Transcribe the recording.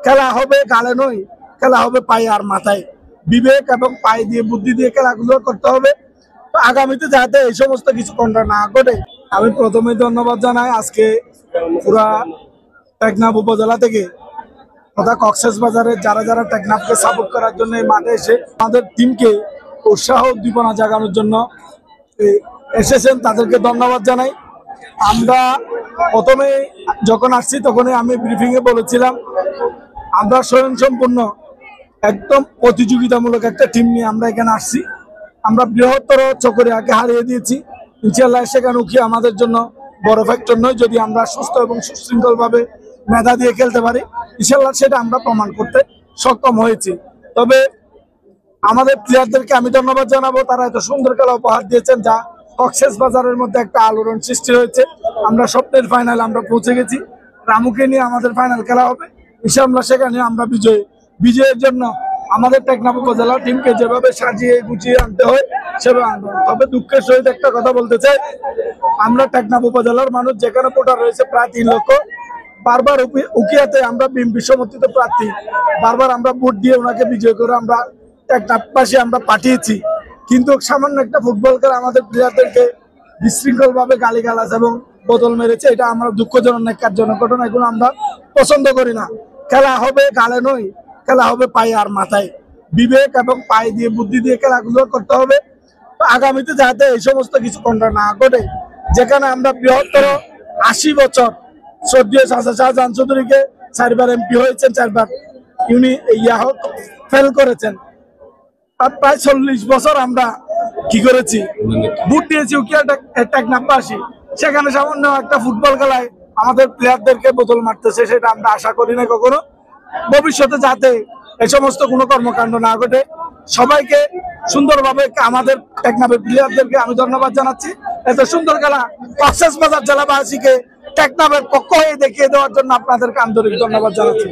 খেলা হবে গালে নয়, খেলা হবে পায়ে আর মাথায়। বিবেক এবং পায়ে দিয়ে বুদ্ধি দিয়ে খেলাগুলো করতে হবে। তো আগামীতে যাতে এই সমস্ত কিছু কন্যা না ঘটে। আমি প্রথমে ধন্যবাদ জানাই আজকে পুরা টেকনাফ উপজেলা থেকে তথা কক্সবাজারের যারা যারা টেকনাফকে সাপোর্ট করার জন্য এই মাঠে এসে আমাদের টিমকে উৎসাহ উদ্দীপনা জাগানোর জন্য এসেছেন, তাদেরকে ধন্যবাদ জানাই। আমরা প্রথমে যখন আসছি তখনই আমি ব্রিফিংয়ে বলেছিলাম আমরা স্বয়ংসম্পূর্ণ একদম প্রতিযোগিতামূলক একটা টিম নিয়ে আমরা এখানে আসছি। আমরা বৃহত্তর চকরিয়াকে হারিয়ে দিয়েছি। ইনশাআল্লাহ সেখানে উঠে আমাদের জন্য বড় ফ্যাক্টর নয়, যদি আমরা সুস্থ এবং সুশৃঙ্খল ভাবে মেধা দিয়ে খেলতে পারি ইনশাআল্লাহ সেটা আমরা প্রমাণ করতে সক্ষম হয়েছি। তবে আমাদের প্লেয়ারদেরকে আমি ধন্যবাদ জানাবো, তারা এত সুন্দর খেলা উপহার দিয়েছেন যা কক্সবাজারের মধ্যে একটা আলোড়ন সৃষ্টি হয়েছে। আমরা স্বপ্নের ফাইনাল আমরা পৌঁছে গেছি। রামুকে নিয়ে আমাদের ফাইনাল খেলা হবে ইনশাআল্লাহ, সেখানে আমরা বিজয়ের জন্য আমাদের টেকনাফ উপজেলা টিমকে যেভাবে সাজিয়ে গুছিয়ে আনতে হয় সেভাবে আনবো। তবে দুঃখের সহিত একটা কথা বলতে চাই, আমরা টেকনাফ উপজেলার মানুষ যেখানে ভোটার রয়েছে প্রায় 3 লক্ষ, বারবার উকিয়াতে আমরা বিএনপি সমর্থিত প্রার্থী বারবার আমরা ভোট দিয়ে ওনাকে বিজয় করে আমরা টেকনাফবাসী আমরা পাঠিয়েছি। কিন্তু সামান্য একটা ফুটবল খেলা আমাদের প্লেয়ারদেরকে বিশৃঙ্খল ভাবে গালিগালাজ এবং বোতল মেরেছে, এটা আমরা দুঃখজনক ন্যাক্কারজনক ঘটনা, এগুলো আমরা পছন্দ করি না। খেলা হবে গালে নয়, খেলা হবে পায়ে আর মাথায়। বিবেক এবং পায়ে দিয়ে বুদ্ধি দিয়ে খেলাগুলো করতে হবে। তো আগামীতে যাতে এই সমস্ত কিছু কন্যা না ঘটে, যেখানে আমরা বৃহত্তর 80 বছর শ্রদ্ধেয় চাচা শাহজাহান চৌধুরীকে 4বার এমপি হয়েছেন, 4বার ফেল করেছেন। প্রায় 40 বছর আমরা কি করেছি, ভোট দিয়েছি উকিয়া টেকনাফবাসী, সেখানে সামান্য একটা ফুটবল খেলায় আমাদের প্লেয়ারদেরকে বোতল মারতেছে, সেটা আমরা আশা করি না কখনো। ভবিষ্যতে যাতে এই সমস্ত কোনো কর্মকাণ্ড না ঘটে, সবাইকে সুন্দরভাবে আমাদের টেকনাফের প্লেয়ারদেরকে আমি ধন্যবাদ জানাচ্ছি। এত সুন্দর খেলা কক্সবাজার জেলাবাসীকে টেকনাফের পক্ষ হয়ে দেখিয়ে দেওয়ার জন্য আপনাদেরকে আন্তরিক ধন্যবাদ জানাচ্ছি।